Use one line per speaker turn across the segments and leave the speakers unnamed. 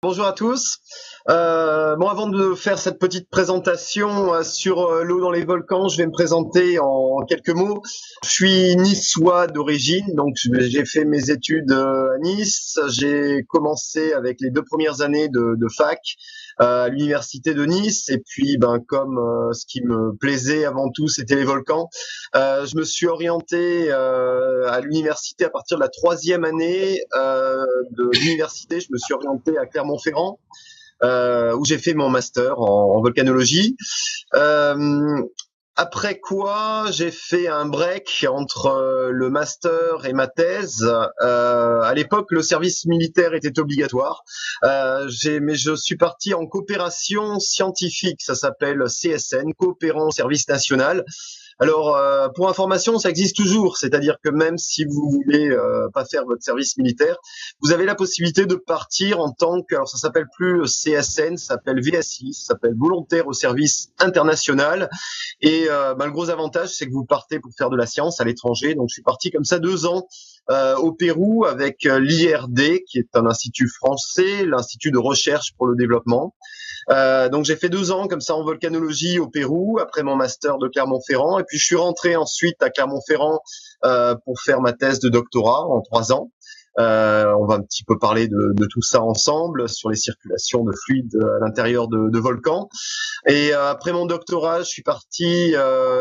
Bonjour à tous. Avant de faire cette petite présentation sur l'eau dans les volcans, je vais me présenter en quelques mots. Je suis niçois d'origine, donc j'ai fait mes études à Nice. J'ai commencé avec les 2 premières années de fac à l'université de Nice. Et puis, comme ce qui me plaisait avant tout, c'était les volcans, je me suis orienté à l'université à partir de la 3e année de l'université. Je me suis orienté à Clermont-Ferrand, où j'ai fait mon master en volcanologie. Euh, Après quoi, j'ai fait un break entre le master et ma thèse. À l'époque, le service militaire était obligatoire, mais je suis parti en coopération scientifique. Ça s'appelle CSN, coopérant au service national. Alors, pour information, ça existe toujours, c'est-à-dire que même si vous voulez pas faire votre service militaire, vous avez la possibilité de partir en tant que, alors ça s'appelle plus CSN, ça s'appelle VSI, ça s'appelle volontaire au service international. Et le gros avantage, c'est que vous partez pour faire de la science à l'étranger. Donc, je suis parti comme ça 2 ans au Pérou avec l'IRD, qui est un institut français, l'Institut de recherche pour le développement. Donc j'ai fait 2 ans comme ça en volcanologie au Pérou après mon master de Clermont-Ferrand, et puis je suis rentré ensuite à Clermont-Ferrand pour faire ma thèse de doctorat en 3 ans. On va un petit peu parler de tout ça ensemble sur les circulations de fluides à l'intérieur de volcans. Et après mon doctorat, je suis parti,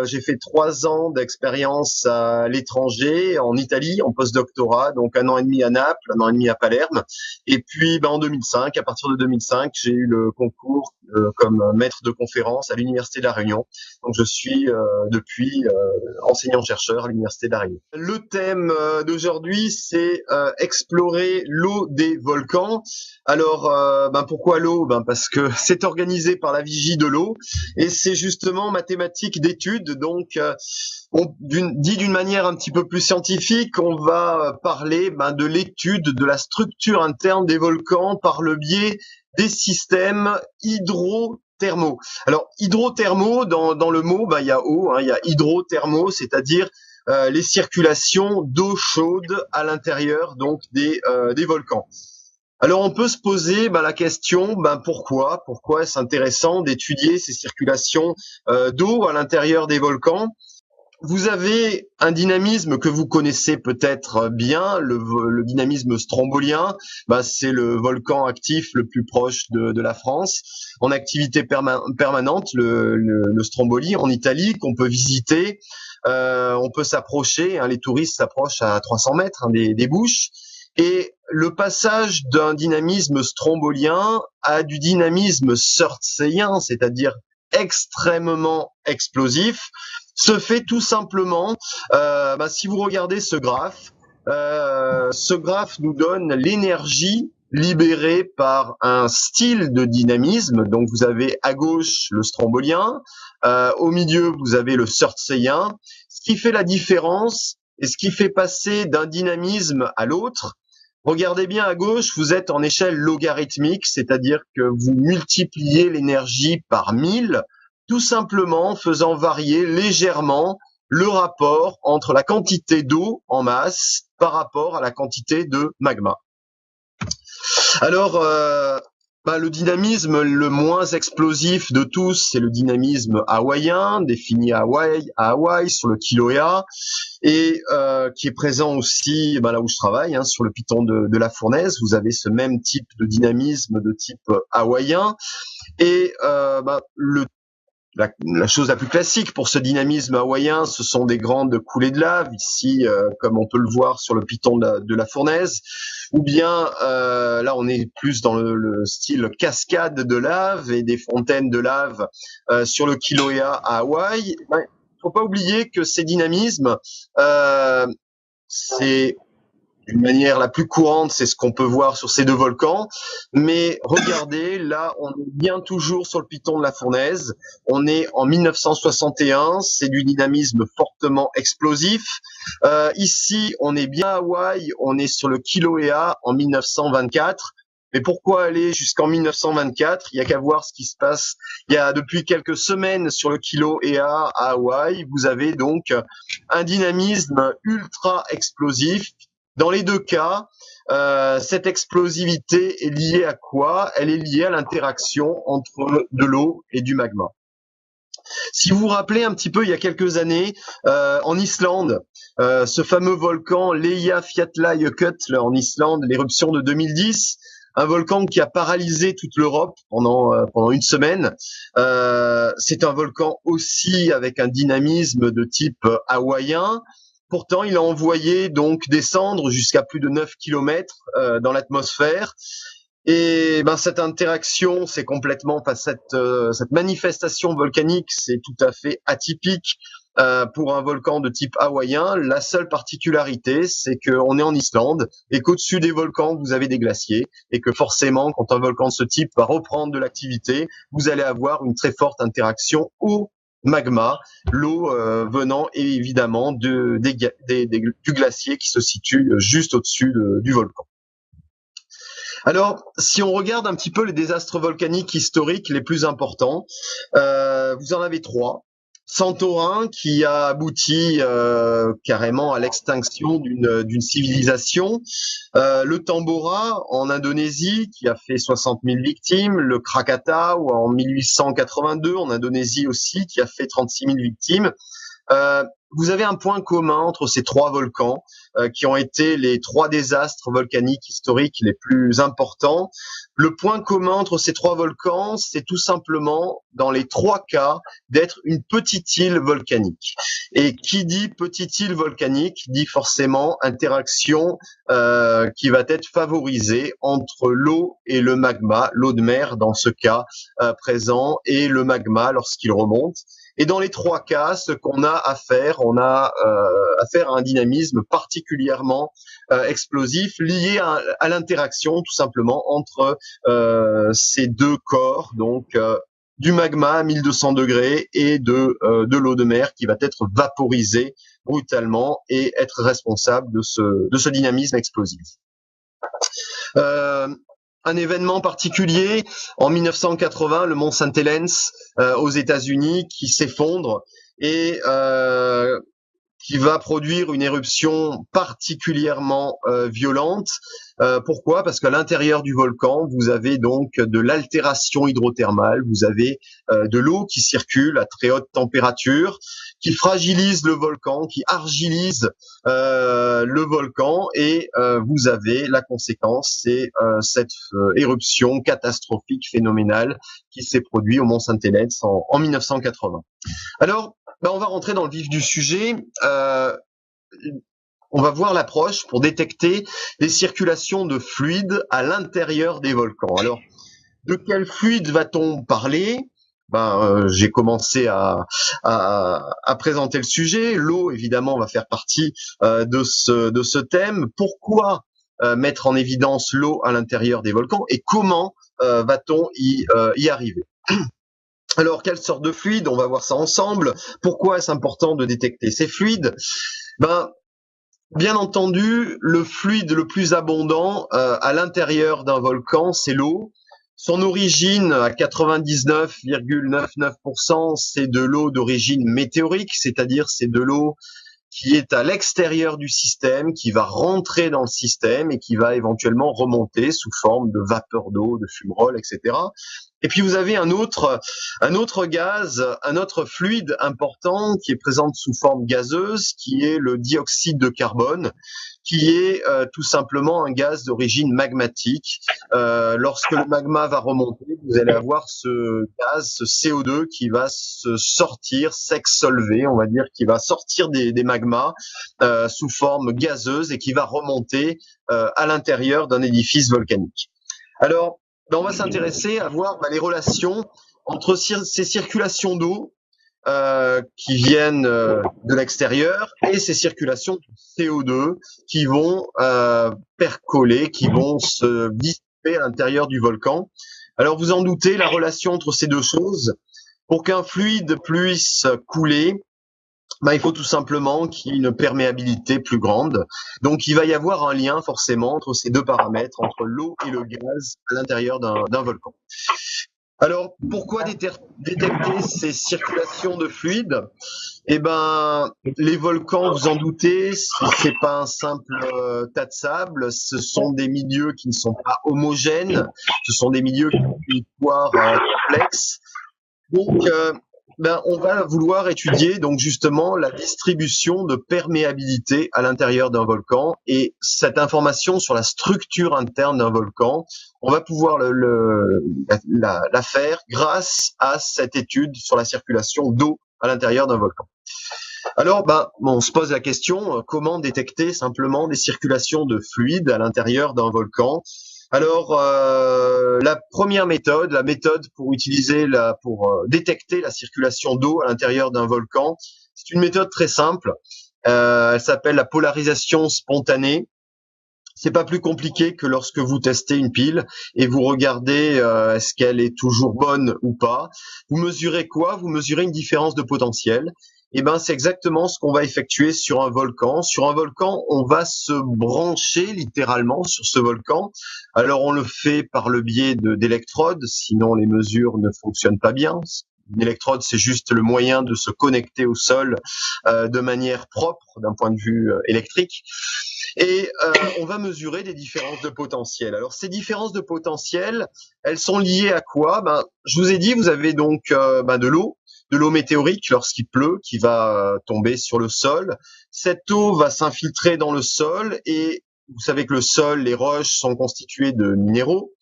j'ai fait 3 ans d'expérience à l'étranger, en Italie, en post-doctorat, donc 1 an et demi à Naples, 1 an et demi à Palerme. Et puis en 2005, à partir de 2005, j'ai eu le concours comme maître de conférence à l'Université de La Réunion. Donc je suis depuis enseignant-chercheur à l'Université de La Réunion. Le thème d'aujourd'hui, c'est explorer l'eau des volcans. Alors, pourquoi l'eau? Parce que c'est organisé par la Vigie de l'eau, et c'est justement ma thématique d'étude. Donc, dit d'une manière un petit peu plus scientifique, on va parler de l'étude de la structure interne des volcans par le biais des systèmes hydrothermaux. Alors, hydrothermaux, dans le mot, il y a eau, il y a hydrothermaux, c'est-à-dire les circulations d'eau chaude à l'intérieur donc des volcans. Alors on peut se poser la question, pourquoi est-ce intéressant d'étudier ces circulations d'eau à l'intérieur des volcans? Vous avez un dynamisme que vous connaissez peut-être bien, le dynamisme strombolien. C'est le volcan actif le plus proche de la France, en activité permanente, le Stromboli en Italie, qu'on peut visiter. On peut s'approcher, les touristes s'approchent à 300 mètres des bouches. Et le passage d'un dynamisme strombolien à du dynamisme surtséien, c'est-à-dire extrêmement explosif, se fait tout simplement, si vous regardez ce graphe nous donne l'énergie libérée par un style de dynamisme. Donc vous avez à gauche le strombolien, au milieu vous avez le surtséien. Ce qui fait la différence et ce qui fait passer d'un dynamisme à l'autre, regardez bien à gauche, vous êtes en échelle logarithmique, c'est-à-dire que vous multipliez l'énergie par 1000, tout simplement en faisant varier légèrement le rapport entre la quantité d'eau en masse par rapport à la quantité de magma. Alors, le dynamisme le moins explosif de tous, c'est le dynamisme hawaïen, défini à Hawaï sur le Kilauea, et qui est présent aussi là où je travaille, sur le piton de la Fournaise. Vous avez ce même type de dynamisme de type hawaïen. Et la chose la plus classique pour ce dynamisme hawaïen, ce sont des grandes coulées de lave, ici, comme on peut le voir sur le piton de la Fournaise, ou bien là on est plus dans le style cascade de lave et des fontaines de lave sur le Kilauea à Hawaï. Faut pas oublier que ces dynamismes, c'est d'une manière la plus courante, c'est ce qu'on peut voir sur ces 2 volcans. Mais regardez, là, on est bien toujours sur le piton de la Fournaise. On est en 1961, c'est du dynamisme fortement explosif. Ici, on est bien à Hawaï, on est sur le Kilauea en 1924. Mais pourquoi aller jusqu'en 1924? Il y a qu'à voir ce qui se passe. Il y a depuis quelques semaines sur le Kilauea à Hawaï, vous avez donc un dynamisme ultra explosif. Dans les 2 cas, Cette explosivité est liée à quoi? Elle est liée à l'interaction entre de l'eau et du magma. Si vous vous rappelez un petit peu, il y a quelques années, en Islande, ce fameux volcan Eyjafjallajökull en Islande, l'éruption de 2010, un volcan qui a paralysé toute l'Europe pendant une semaine. C'est un volcan aussi avec un dynamisme de type hawaïen. Pourtant, il a envoyé donc descendre jusqu'à plus de 9 kilomètres dans l'atmosphère. Et ben cette interaction, c'est complètement, enfin cette manifestation volcanique, c'est tout à fait atypique pour un volcan de type hawaïen. La seule particularité, c'est qu'on est en Islande et qu'au-dessus des volcans, vous avez des glaciers et que forcément, quand un volcan de ce type va reprendre de l'activité, vous allez avoir une très forte interaction au magma, l'eau venant évidemment du glacier qui se situe juste au-dessus du volcan. Alors, si on regarde un petit peu les désastres volcaniques historiques les plus importants, vous en avez trois. Santorin, qui a abouti carrément à l'extinction d'une civilisation. Le Tambora, en Indonésie, qui a fait 60 000 victimes. Le Krakatau, en 1882, en Indonésie aussi, qui a fait 36 000 victimes. Vous avez un point commun entre ces trois volcans qui ont été les trois désastres volcaniques historiques les plus importants. Le point commun entre ces trois volcans, c'est tout simplement, dans les trois cas, d'être une petite île volcanique. Et qui dit petite île volcanique dit forcément interaction qui va être favorisée entre l'eau et le magma, l'eau de mer dans ce cas présent, et le magma lorsqu'il remonte. Et dans les trois cas, ce qu'on a à faire, on a affaire à un dynamisme particulièrement explosif lié à l'interaction tout simplement entre ces deux corps, donc du magma à 1200 degrés et de l'eau de mer qui va être vaporisée brutalement et être responsable de ce dynamisme explosif. Un événement particulier, en 1980, le mont St. Helens aux États-Unis qui s'effondre et qui va produire une éruption particulièrement violente. Pourquoi? Parce qu'à l'intérieur du volcan, vous avez donc de l'altération hydrothermale, vous avez de l'eau qui circule à très haute température, qui fragilise le volcan, qui argilise le volcan, et vous avez la conséquence, c'est cette éruption catastrophique, phénoménale, qui s'est produite au mont St. Helens en 1980. Alors, on va rentrer dans le vif du sujet. On va voir l'approche pour détecter les circulations de fluides à l'intérieur des volcans. Alors, de quel fluide va-t-on parler? J'ai commencé à présenter le sujet. L'eau, évidemment, va faire partie de ce thème. Pourquoi mettre en évidence l'eau à l'intérieur des volcans et comment va-t-on y arriver? Alors, quelle sorte de fluide? On va voir ça ensemble. Pourquoi est-ce important de détecter ces fluides? Bien entendu, le fluide le plus abondant à l'intérieur d'un volcan, c'est l'eau. Son origine, à 99,99%, c'est de l'eau d'origine météorique, c'est-à-dire c'est de l'eau qui est à l'extérieur du système, qui va rentrer dans le système et qui va éventuellement remonter sous forme de vapeur d'eau, de fumerolles, etc. Et puis vous avez un autre gaz, un autre fluide important qui est présent sous forme gazeuse, qui est le dioxyde de carbone, qui est tout simplement un gaz d'origine magmatique. Lorsque le magma va remonter, vous allez avoir ce gaz, ce CO2 qui va se sortir, s'exsolver, on va dire, qui va sortir des magmas sous forme gazeuse et qui va remonter à l'intérieur d'un édifice volcanique. Alors, on va s'intéresser à voir les relations entre ces circulations d'eau qui viennent de l'extérieur et ces circulations de CO2 qui vont percoler, qui vont se dissiper à l'intérieur du volcan. Alors vous en doutez, la relation entre ces deux choses, pour qu'un fluide puisse couler, il faut tout simplement qu'il y ait une perméabilité plus grande. Donc, il va y avoir un lien forcément entre ces deux paramètres, entre l'eau et le gaz à l'intérieur d'un volcan. Alors, pourquoi détecter ces circulations de fluide? Eh ben, les volcans, vous en doutez, c'est pas un simple tas de sable. Ce sont des milieux qui ne sont pas homogènes. Ce sont des milieux qui ont une histoire complexe. Donc, on va vouloir étudier donc justement la distribution de perméabilité à l'intérieur d'un volcan et cette information sur la structure interne d'un volcan, on va pouvoir la faire grâce à cette étude sur la circulation d'eau à l'intérieur d'un volcan. Alors, on se pose la question, comment détecter simplement des circulations de fluide à l'intérieur d'un volcan? Alors, la première méthode, la méthode pour détecter la circulation d'eau à l'intérieur d'un volcan, c'est une méthode très simple. Elle s'appelle la polarisation spontanée. C'est pas plus compliqué que lorsque vous testez une pile et vous regardez est-ce qu'elle est toujours bonne ou pas. Vous mesurez quoi? Vous mesurez une différence de potentiel. Et c'est exactement ce qu'on va effectuer sur un volcan. Sur un volcan, on va se brancher littéralement sur ce volcan. Alors on le fait par le biais d'électrodes, sinon les mesures ne fonctionnent pas bien. Une électrode, c'est juste le moyen de se connecter au sol de manière propre d'un point de vue électrique. Et on va mesurer des différences de potentiel. Alors ces différences de potentiel, elles sont liées à quoi? Je vous ai dit, vous avez donc de l'eau météorique lorsqu'il pleut, qui va tomber sur le sol. Cette eau va s'infiltrer dans le sol et vous savez que le sol, les roches sont constituées de minéraux.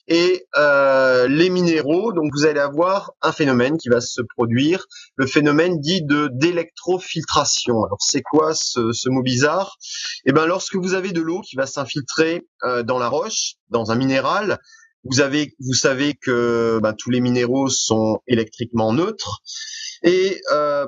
Et les minéraux, donc vous allez avoir un phénomène qui va se produire, le phénomène dit d'électrofiltration. Alors c'est quoi ce mot bizarre? Lorsque vous avez de l'eau qui va s'infiltrer dans la roche, dans un minéral, vous savez que tous les minéraux sont électriquement neutres. Et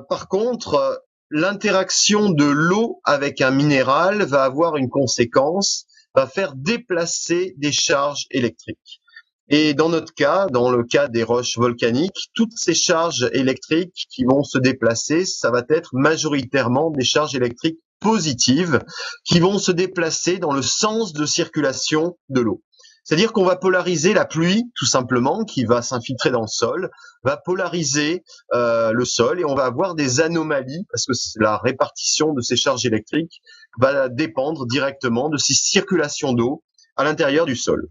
par contre, l'interaction de l'eau avec un minéral va avoir une conséquence, va faire déplacer des charges électriques. Et dans notre cas, dans le cas des roches volcaniques, toutes ces charges électriques qui vont se déplacer, ça va être majoritairement des charges électriques positives qui vont se déplacer dans le sens de circulation de l'eau. C'est-à-dire qu'on va polariser la pluie, tout simplement, qui va s'infiltrer dans le sol, va polariser le sol et on va avoir des anomalies parce que la répartition de ces charges électriques va dépendre directement de ces circulations d'eau à l'intérieur du sol.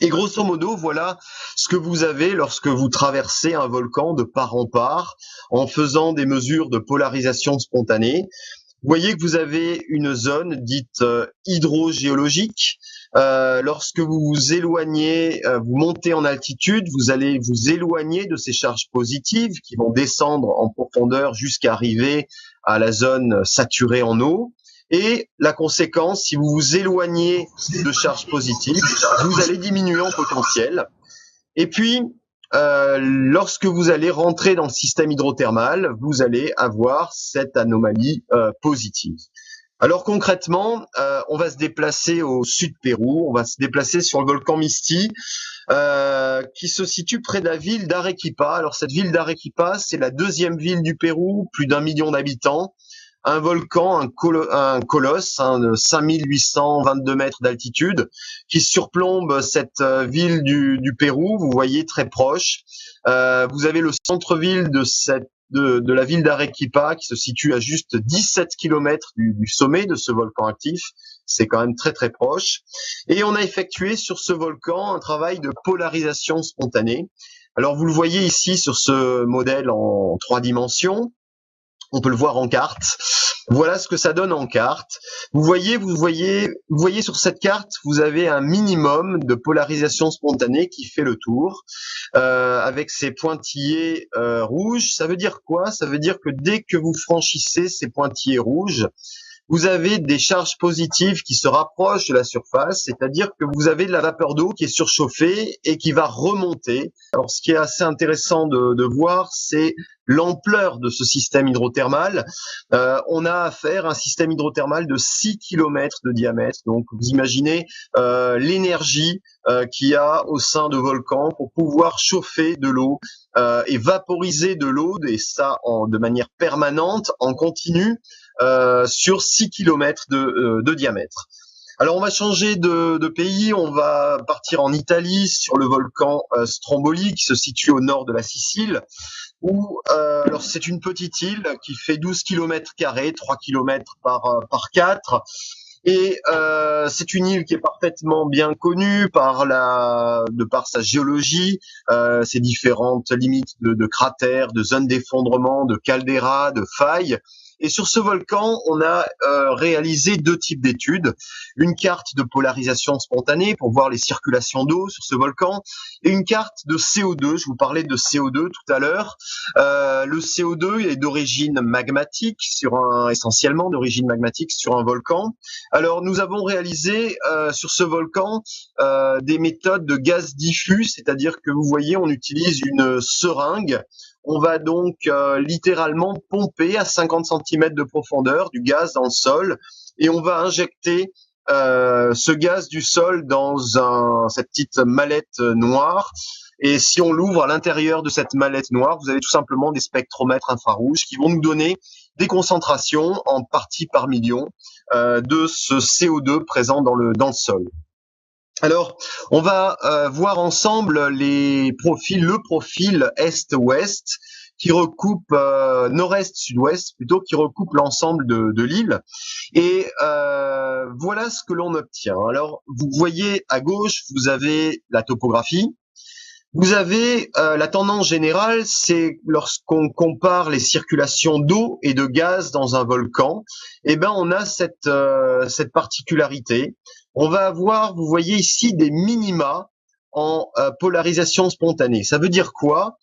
Et grosso modo, voilà ce que vous avez lorsque vous traversez un volcan de part en part en faisant des mesures de polarisation spontanée. Vous voyez que vous avez une zone dite hydrogéologique. Lorsque vous vous éloignez, vous montez en altitude, vous allez vous éloigner de ces charges positives qui vont descendre en profondeur jusqu'à arriver à la zone saturée en eau. Et la conséquence, si vous vous éloignez de charges positives, vous allez diminuer en potentiel. Et puis, lorsque vous allez rentrer dans le système hydrothermal, vous allez avoir cette anomalie positive. Alors concrètement, on va se déplacer au sud Pérou, on va se déplacer sur le volcan Misti, qui se situe près de la ville d'Arequipa. Alors cette ville d'Arequipa, c'est la deuxième ville du Pérou, plus d'1 million d'habitants. Un volcan, un colosse de 5822 mètres d'altitude qui surplombe cette ville du Pérou. Vous voyez très proche. Vous avez le centre-ville de la ville d'Arequipa qui se situe à juste 17 kilomètres du sommet de ce volcan actif. C'est quand même très très proche. Et on a effectué sur ce volcan un travail de polarisation spontanée. Alors vous le voyez ici sur ce modèle en 3 dimensions. On peut le voir en carte. Voilà ce que ça donne en carte. Vous voyez sur cette carte, vous avez un minimum de polarisation spontanée qui fait le tour, avec ces pointillés rouges. Ça veut dire quoi? Ça veut dire que dès que vous franchissez ces pointillés rouges, vous avez des charges positives qui se rapprochent de la surface, c'est-à-dire que vous avez de la vapeur d'eau qui est surchauffée et qui va remonter. Alors, ce qui est assez intéressant de voir, c'est l'ampleur de ce système hydrothermal. On a affaire à un système hydrothermal de 6 km de diamètre. Donc, vous imaginez l'énergie qu'il y a au sein de volcans pour pouvoir chauffer de l'eau et vaporiser de l'eau, et ça de manière permanente, en continu, sur 6 km de diamètre. Alors on va changer de pays, on va partir en Italie sur le volcan Stromboli qui se situe au nord de la Sicile. Alors c'est une petite île qui fait 12 km², 3 km par 4. Et c'est une île qui est parfaitement bien connue de par sa géologie, ses différentes limites de cratères, de zones d'effondrement, de calderas, de failles. Et sur ce volcan, on a réalisé deux types d'études. Une carte de polarisation spontanée pour voir les circulations d'eau sur ce volcan et une carte de CO2. Je vous parlais de CO2 tout à l'heure. Le CO2 est d'origine magmatique, essentiellement d'origine magmatique sur un volcan. Alors, nous avons réalisé sur ce volcan des méthodes de gaz diffus, c'est-à-dire que vous voyez, on utilise une seringue. On va donc littéralement pomper à 50 cm de profondeur du gaz dans le sol et on va injecter ce gaz du sol dans cette petite mallette noire. Et si on l'ouvre à l'intérieur de cette mallette noire, vous avez tout simplement des spectromètres infrarouges qui vont nous donner des concentrations en parties par million de ce CO2 présent dans le sol. Alors, on va voir ensemble le profil est-ouest qui recoupe nord-est-sud-ouest plutôt, qui recoupe l'ensemble de l'île. Et voilà ce que l'on obtient. Alors, vous voyez à gauche, vous avez la topographie. Vous avez la tendance générale, c'est lorsqu'on compare les circulations d'eau et de gaz dans un volcan, eh ben on a cette particularité. On va avoir, vous voyez ici, des minima en polarisation spontanée. Ça veut dire quoi?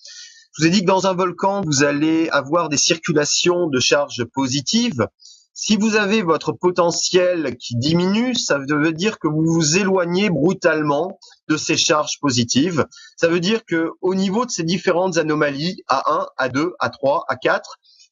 Je vous ai dit que dans un volcan, vous allez avoir des circulations de charges positives. Si vous avez votre potentiel qui diminue, ça veut dire que vous vous éloignez brutalement de ces charges positives. Ça veut dire que au niveau de ces différentes anomalies, A1, A2, A3, A4,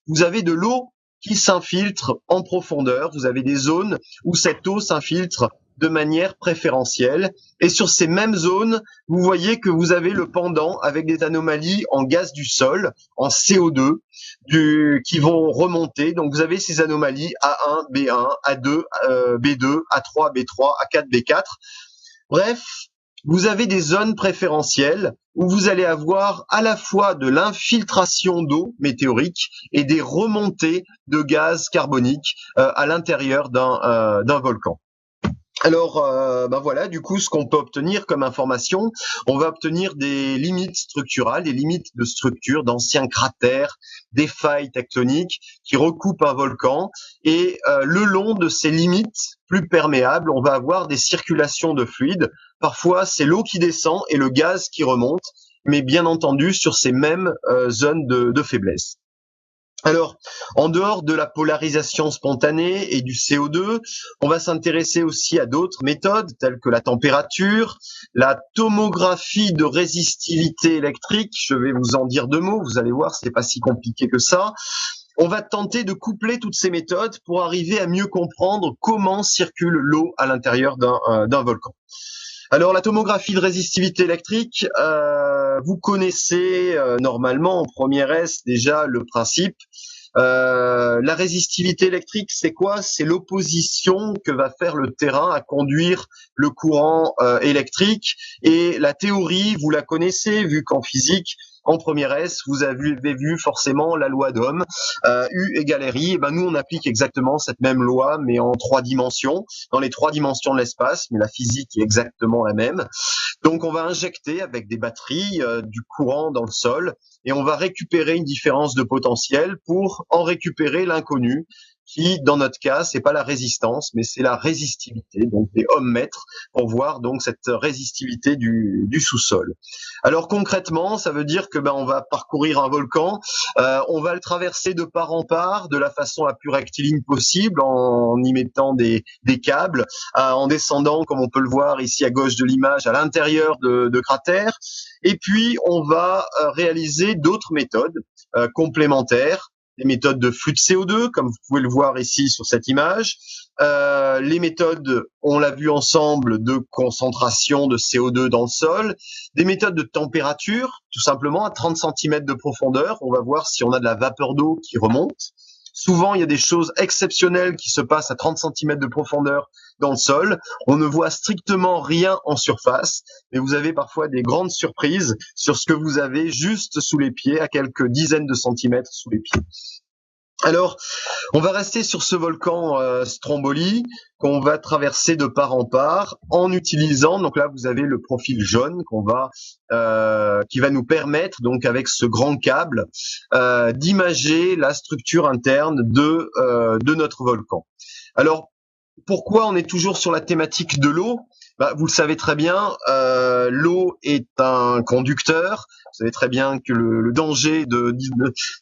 vous avez de l'eau qui s'infiltre en profondeur. Vous avez des zones où cette eau s'infiltre de manière préférentielle. Et sur ces mêmes zones, vous voyez que vous avez le pendant avec des anomalies en gaz du sol, en CO2, qui vont remonter. Donc vous avez ces anomalies A1, B1, A2, B2, A3, B3, A4, B4. Bref, vous avez des zones préférentielles où vous allez avoir à la fois de l'infiltration d'eau météorique et des remontées de gaz carbonique à l'intérieur d'un volcan. Alors, voilà, du coup, ce qu'on peut obtenir comme information, on va obtenir des limites structurales, des limites de structure d'anciens cratères, des failles tectoniques qui recoupent un volcan. Et le long de ces limites plus perméables, on va avoir des circulations de fluides. Parfois, c'est l'eau qui descend et le gaz qui remonte, mais bien entendu sur ces mêmes zones de faiblesse. Alors, en dehors de la polarisation spontanée et du CO2, on va s'intéresser aussi à d'autres méthodes telles que la température, la tomographie de résistivité électrique. Je vais vous en dire deux mots, vous allez voir, c'est pas si compliqué que ça. On va tenter de coupler toutes ces méthodes pour arriver à mieux comprendre comment circule l'eau à l'intérieur d'un volcan. Alors, la tomographie de résistivité électrique, vous connaissez normalement en première S déjà le principe. La résistivité électrique, c'est quoi? C'est l'opposition que va faire le terrain à conduire le courant électrique. Et la théorie, vous la connaissez, vu qu'en physique, en première S, vous avez vu forcément la loi d'Ohm, U égale RI. Et ben nous, on applique exactement cette même loi, mais en 3 dimensions, dans les 3 dimensions de l'espace, mais la physique est exactement la même. Donc, on va injecter avec des batteries du courant dans le sol et on va récupérer une différence de potentiel pour en récupérer l'inconnu qui, dans notre cas, c'est pas la résistance, mais c'est la résistivité, donc des ohmmètres, pour voir donc cette résistivité du sous-sol. Alors concrètement, ça veut dire que on va parcourir un volcan, on va le traverser de part en part, de la façon la plus rectiligne possible, en y mettant des câbles, en descendant, comme on peut le voir ici à gauche de l'image, à l'intérieur de cratères, et puis on va réaliser d'autres méthodes complémentaires, les méthodes de flux de CO2, comme vous pouvez le voir ici sur cette image, les méthodes, on l'a vu ensemble, de concentration de CO2 dans le sol, des méthodes de température, tout simplement à 30 cm de profondeur, on va voir si on a de la vapeur d'eau qui remonte, Souvent, il y a des choses exceptionnelles qui se passent à 30 cm de profondeur dans le sol. On ne voit strictement rien en surface, mais vous avez parfois des grandes surprises sur ce que vous avez juste sous les pieds, à quelques dizaines de centimètres sous les pieds. Alors, on va rester sur ce volcan Stromboli qu'on va traverser de part en part en utilisant, donc là vous avez le profil jaune qui va nous permettre, donc avec ce grand câble, d'imager la structure interne de notre volcan. Alors, pourquoi on est toujours sur la thématique de l'eau? Vous le savez très bien, l'eau est un conducteur. Vous savez très bien que le danger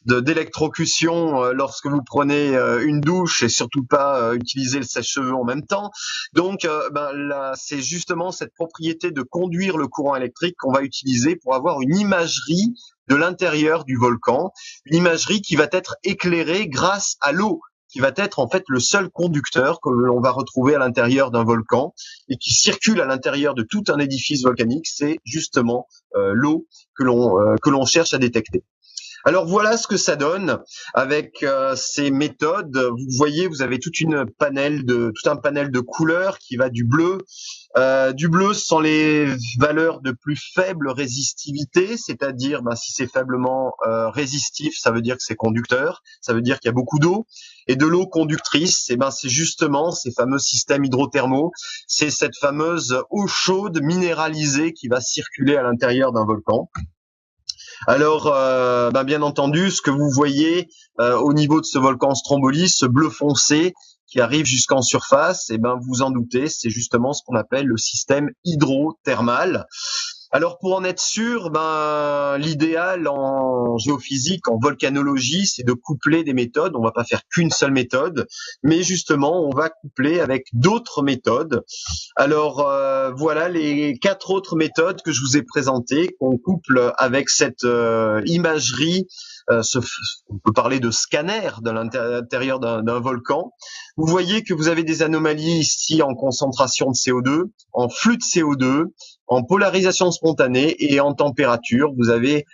d'électrocution lorsque vous prenez une douche et surtout pas utiliser le sèche-cheveux en même temps. Donc là, c'est justement cette propriété de conduire le courant électrique qu'on va utiliser pour avoir une imagerie de l'intérieur du volcan, une imagerie qui va être éclairée grâce à l'eau, qui va être en fait le seul conducteur que l'on va retrouver à l'intérieur d'un volcan et qui circule à l'intérieur de tout un édifice volcanique. C'est justement l'eau que l'on cherche à détecter. Alors voilà ce que ça donne avec ces méthodes. Vous voyez, vous avez tout un panel de couleurs qui va du bleu. Du bleu sans les valeurs de plus faible résistivité, c'est-à-dire si c'est faiblement résistif, ça veut dire que c'est conducteur, ça veut dire qu'il y a beaucoup d'eau. Et de l'eau conductrice, c'est justement ces fameux systèmes hydrothermaux, c'est cette fameuse eau chaude minéralisée qui va circuler à l'intérieur d'un volcan. Alors, bien entendu, ce que vous voyez au niveau de ce volcan Stromboli, ce bleu foncé qui arrive jusqu'en surface, vous en doutez, c'est justement ce qu'on appelle le système hydrothermal. Alors pour en être sûr, l'idéal en géophysique, en volcanologie, c'est de coupler des méthodes. On va pas faire qu'une seule méthode, mais justement, on va coupler avec d'autres méthodes. Alors voilà les 4 autres méthodes que je vous ai présentées, qu'on couple avec cette imagerie. On peut parler de scanner de l'intérieur d'un volcan. Vous voyez que vous avez des anomalies ici en concentration de CO2, en flux de CO2, en polarisation spontanée et en température. Vous avez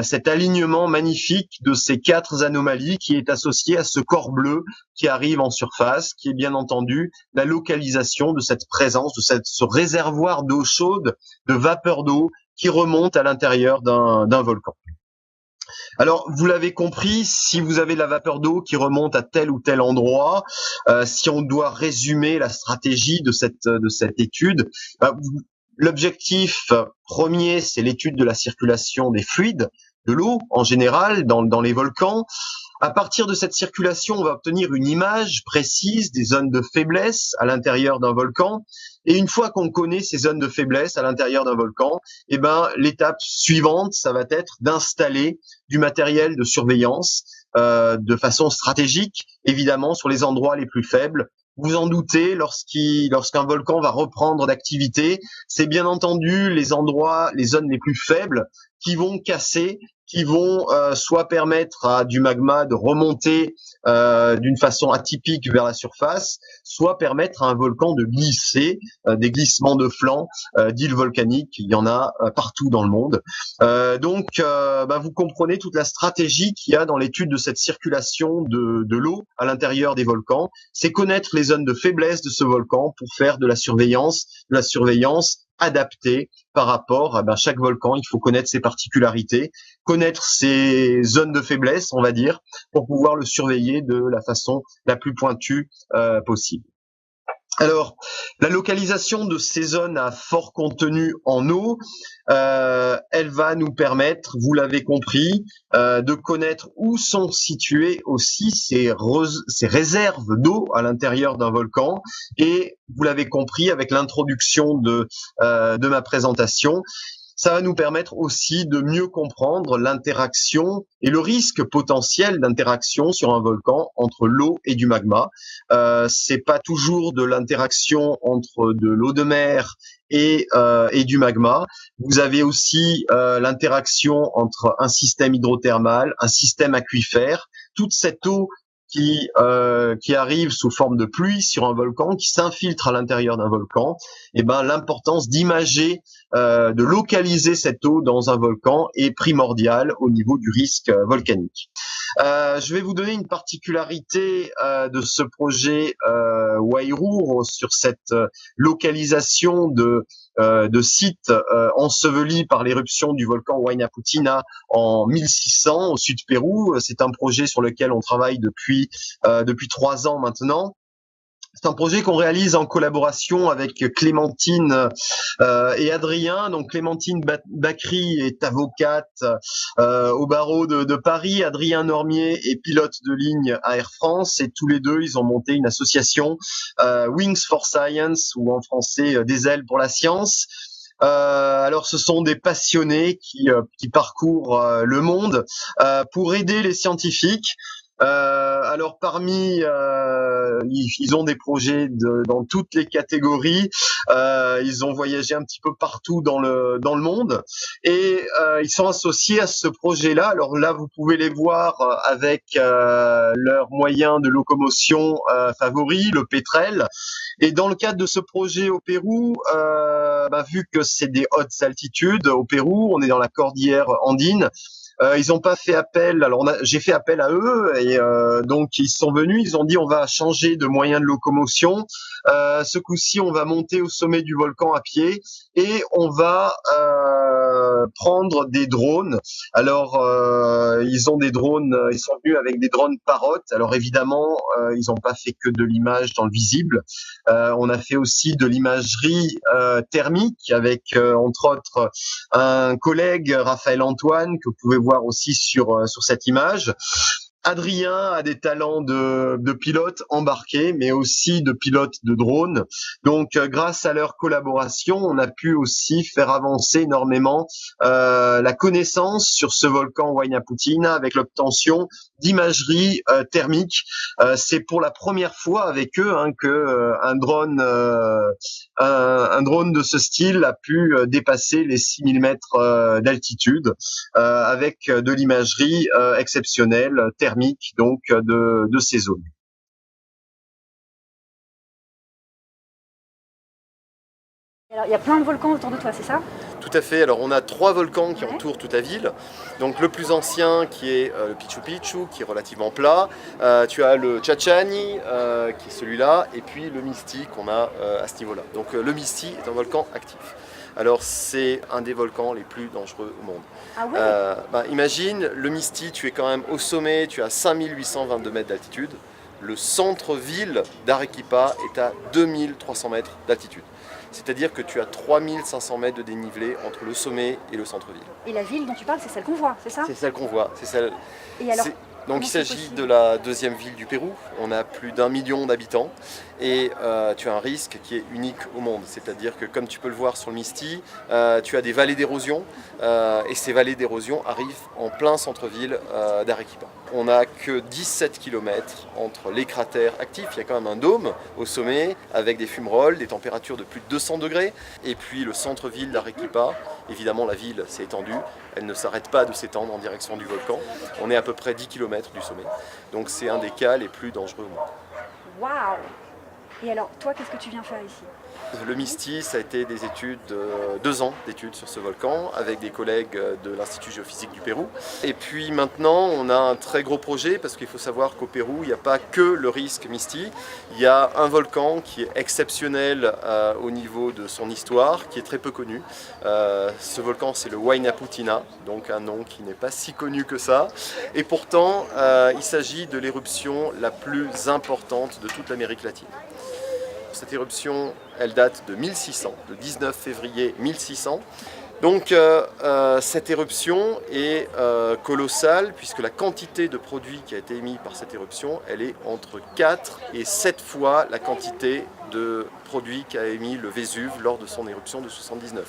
cet alignement magnifique de ces 4 anomalies qui est associé à ce corps bleu qui arrive en surface, qui est bien entendu la localisation de cette présence, de ce réservoir d'eau chaude, de vapeur d'eau qui remonte à l'intérieur d'un volcan. Alors, vous l'avez compris, si vous avez de la vapeur d'eau qui remonte à tel ou tel endroit, si on doit résumer la stratégie de cette étude, l'objectif premier, c'est l'étude de la circulation des fluides, de l'eau en général dans les volcans. À partir de cette circulation, on va obtenir une image précise des zones de faiblesse à l'intérieur d'un volcan. Et une fois qu'on connaît ces zones de faiblesse à l'intérieur d'un volcan, l'étape suivante, ça va être d'installer du matériel de surveillance de façon stratégique, évidemment sur les endroits les plus faibles. Vous en doutez, lorsqu'un volcan va reprendre d'activité, c'est bien entendu les zones les plus faibles qui vont casser, qui vont soit permettre à du magma de remonter d'une façon atypique vers la surface, soit permettre à un volcan de glisser, des glissements de flanc d'îles volcaniques, il y en a partout dans le monde. Donc, vous comprenez toute la stratégie qu'il y a dans l'étude de cette circulation de l'eau à l'intérieur des volcans. C'est connaître les zones de faiblesse de ce volcan pour faire de la surveillance adaptée par rapport à chaque volcan. Il faut connaître ses particularités, connaître ses zones de faiblesse, on va dire, pour pouvoir le surveiller de la façon la plus pointue possible. Alors, la localisation de ces zones à fort contenu en eau, elle va nous permettre, vous l'avez compris, de connaître où sont situées aussi ces réserves d'eau à l'intérieur d'un volcan. Et vous l'avez compris avec l'introduction de ma présentation, ça va nous permettre aussi de mieux comprendre l'interaction et le risque potentiel d'interaction sur un volcan entre l'eau et du magma. C'est pas toujours de l'interaction entre de l'eau de mer et du magma. Vous avez aussi l'interaction entre un système hydrothermal, un système aquifère, toute cette eau qui arrive sous forme de pluie sur un volcan, qui s'infiltre à l'intérieur d'un volcan. Et l'importance d'imager, de localiser cette eau dans un volcan est primordiale au niveau du risque volcanique. Je vais vous donner une particularité de ce projet Wairou sur cette localisation de sites ensevelis par l'éruption du volcan Huayna Putina en 1600 au sud Pérou. C'est un projet sur lequel on travaille depuis 3 ans maintenant. C'est un projet qu'on réalise en collaboration avec Clémentine et Adrien. Donc Clémentine Bacry est avocate au barreau de Paris. Adrien Normier est pilote de ligne à Air France. Et tous les deux, ils ont monté une association Wings for Science, ou en français des ailes pour la science. Alors, ce sont des passionnés qui parcourent le monde pour aider les scientifiques. Alors ils ont des projets dans toutes les catégories. Ils ont voyagé un petit peu partout dans le monde et ils sont associés à ce projet-là. Alors là, vous pouvez les voir avec leurs moyens de locomotion favoris, le pétrel. Et dans le cadre de ce projet au Pérou, vu que c'est des hautes altitudes au Pérou, on est dans la cordillère andine. Ils n'ont pas fait appel. Alors j'ai fait appel à eux et donc ils sont venus. Ils ont dit on va changer de moyen de locomotion. Ce coup-ci, on va monter au sommet du volcan à pied et on va prendre des drones. Alors ils ont des drones. Ils sont venus avec des drones Parrot. Alors évidemment, ils n'ont pas fait que de l'image dans le visible. On a fait aussi de l'imagerie thermique avec entre autres un collègue, Raphaël Antoine, que vous pouvez voir aussi sur cette image. Adrien a des talents de pilote embarqué, mais aussi de pilote de drone. Donc, grâce à leur collaboration, on a pu aussi faire avancer énormément la connaissance sur ce volcan Huayna Putina avec l'obtention d'imagerie thermique. C'est pour la première fois avec eux que un drone de ce style a pu dépasser les 6000 mètres d'altitude avec de l'imagerie exceptionnelle thermique donc de ces zones.
Alors, il y a plein de volcans autour de toi, c'est ça?
Tout à fait. Alors on a 3 volcans qui entourent toute la ville. Donc le plus ancien qui est le Pichu Picchu, qui est relativement plat. Tu as le Chachani, qui est celui-là, et puis le Misti qu'on a à ce niveau-là. Donc le Misti est un volcan actif. Alors c'est un des volcans les plus dangereux au monde.
Ah ouais.
Imagine, le Misti, tu es quand même au sommet, tu as 5822 mètres d'altitude. Le centre-ville d'Arequipa est à 2300 mètres d'altitude. C'est-à-dire que tu as 3500 mètres de dénivelé entre le sommet et le centre-ville.
Et la ville dont tu parles, c'est celle qu'on voit, c'est ça?
C'est celle qu'on voit. C'est celle...
Et alors,
Donc il s'agit de la deuxième ville du Pérou. On a plus d'1 million d'habitants et tu as un risque qui est unique au monde. C'est-à-dire que comme tu peux le voir sur le Misti, tu as des vallées d'érosion et ces vallées d'érosion arrivent en plein centre-ville d'Arequipa. On n'a que 17 km entre les cratères actifs. Il y a quand même un dôme au sommet avec des fumerolles, des températures de plus de 200 degrés. Et puis le centre-ville d'Arequipa, évidemment la ville s'est étendue. Elle ne s'arrête pas de s'étendre en direction du volcan. On est à peu près 10 km du sommet. Donc c'est un des cas les plus dangereux au monde.
waouh! Et alors, toi, qu'est-ce que tu viens faire ici?
Le Misti, ça a été des études, 2 ans d'études sur ce volcan avec des collègues de l'Institut géophysique du Pérou. Et puis maintenant, on a un très gros projet parce qu'il faut savoir qu'au Pérou, il n'y a pas que le risque Misti. Il y a un volcan qui est exceptionnel au niveau de son histoire, qui est très peu connu. Ce volcan, c'est le Huayna Putina, donc un nom qui n'est pas si connu que ça. Et pourtant, il s'agit de l'éruption la plus importante de toute l'Amérique latine. Cette éruption, elle date de 1600, de 19 février 1600. Donc cette éruption est colossale puisque la quantité de produits qui a été émise par cette éruption, elle est entre 4 et 7 fois la quantité de produits qu'a émis le Vésuve lors de son éruption de 79.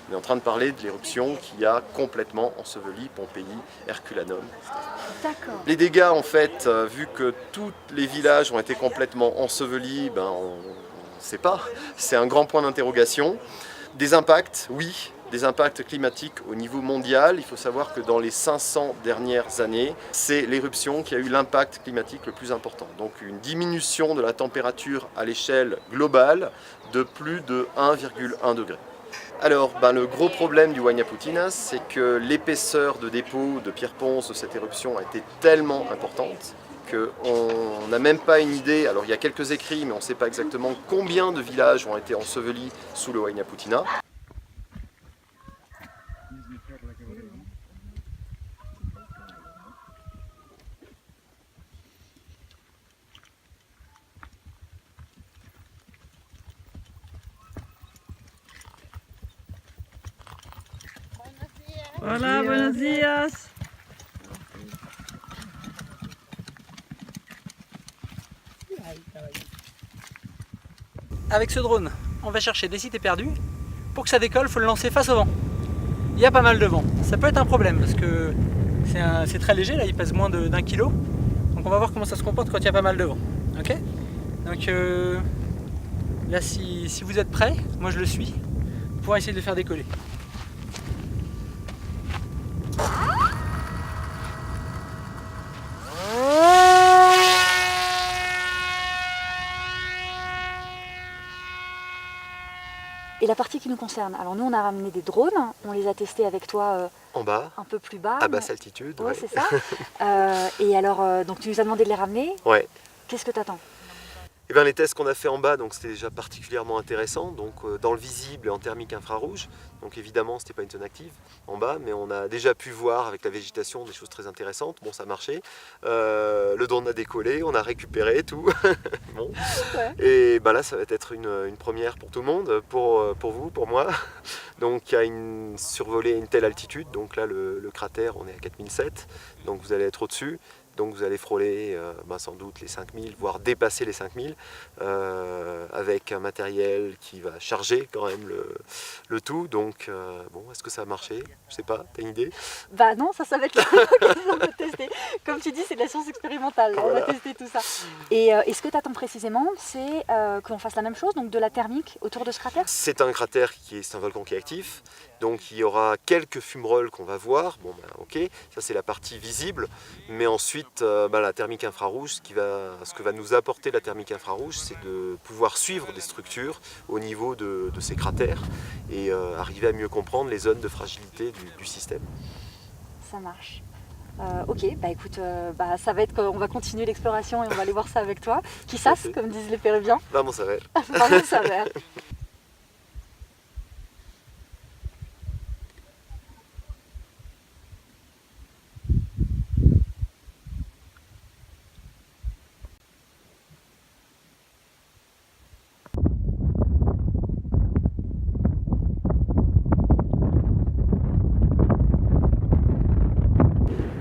On est en train de parler de l'éruption qui a complètement enseveli Pompéi, Herculanum, etc.
D'accord.
Les dégâts, en fait, vu que tous les villages ont été complètement ensevelis, on ne sait pas. C'est un grand point d'interrogation. Des impacts, oui. Des impacts climatiques au niveau mondial. Il faut savoir que dans les 500 dernières années, c'est l'éruption qui a eu l'impact climatique le plus important. Donc une diminution de la température à l'échelle globale de plus de 1,1 degré. Alors, le gros problème du Huayna Putina, c'est que l'épaisseur de dépôt de pierre ponce de cette éruption a été tellement importante qu'on n'a même pas une idée. Alors, il y a quelques écrits, mais on ne sait pas exactement combien de villages ont été ensevelis sous le Huayna Putina.
Hola, buenos días. Avec ce drone, on va chercher des sites perdus. Pour que ça décolle, il faut le lancer face au vent. Il y a pas mal de vent. Ça peut être un problème parce que c'est très léger, là il pèse moins d'1 kilo. Donc on va voir comment ça se comporte quand il y a pas mal de vent. Ok. Donc là si vous êtes prêts, moi je le suis, pour essayer de le faire décoller.
Et la partie qui nous concerne, alors nous on a ramené des drones, on les a testés avec toi
En bas,
un peu plus bas.
à basse altitude.
Ouais,
Ouais.
c'est ça. Et alors, donc tu nous as demandé de les ramener.
Ouais.
Qu'est-ce que t'attends?
Eh bien, les tests qu'on a fait en bas, donc c'était déjà particulièrement intéressant. Donc dans le visible et en thermique infrarouge. Donc évidemment, c'était pas une zone active en bas, mais on a déjà pu voir avec la végétation des choses très intéressantes. Bon, ça marchait. Le drone a décollé, on a récupéré tout. Bon.
Ouais.
Et là, ça va être une première pour tout le monde, pour vous, pour moi. Donc il y a survolé une telle altitude. Donc là, le cratère, on est à 4007. Donc vous allez être au-dessus. Donc vous allez frôler sans doute les 5000, voire dépasser les 5000, avec un matériel qui va charger quand même le tout. Donc est-ce que ça a marché? Je sais pas, t'as une idée?
Bah non, ça va être l'occasion de tester. Comme tu dis, c'est de la science expérimentale, on va tester tout ça. Et ce que tu attends précisément, c'est qu'on fasse la même chose, donc de la thermique autour de ce cratère?
C'est un cratère c'est un volcan qui est actif, donc il y aura quelques fumerolles qu'on va voir. Bon ok, ça c'est la partie visible, mais ensuite la thermique infrarouge, ce que va nous apporter la thermique infrarouge, c'est de pouvoir suivre des structures au niveau de ces cratères et arriver à mieux comprendre les zones de fragilité du système.
Ça marche. Ok, bah écoute, ça va être on va continuer l'exploration et on va aller voir ça avec toi. Quizás, comme disent les Péruviens.
Vamos a ver.
Vamos a ver.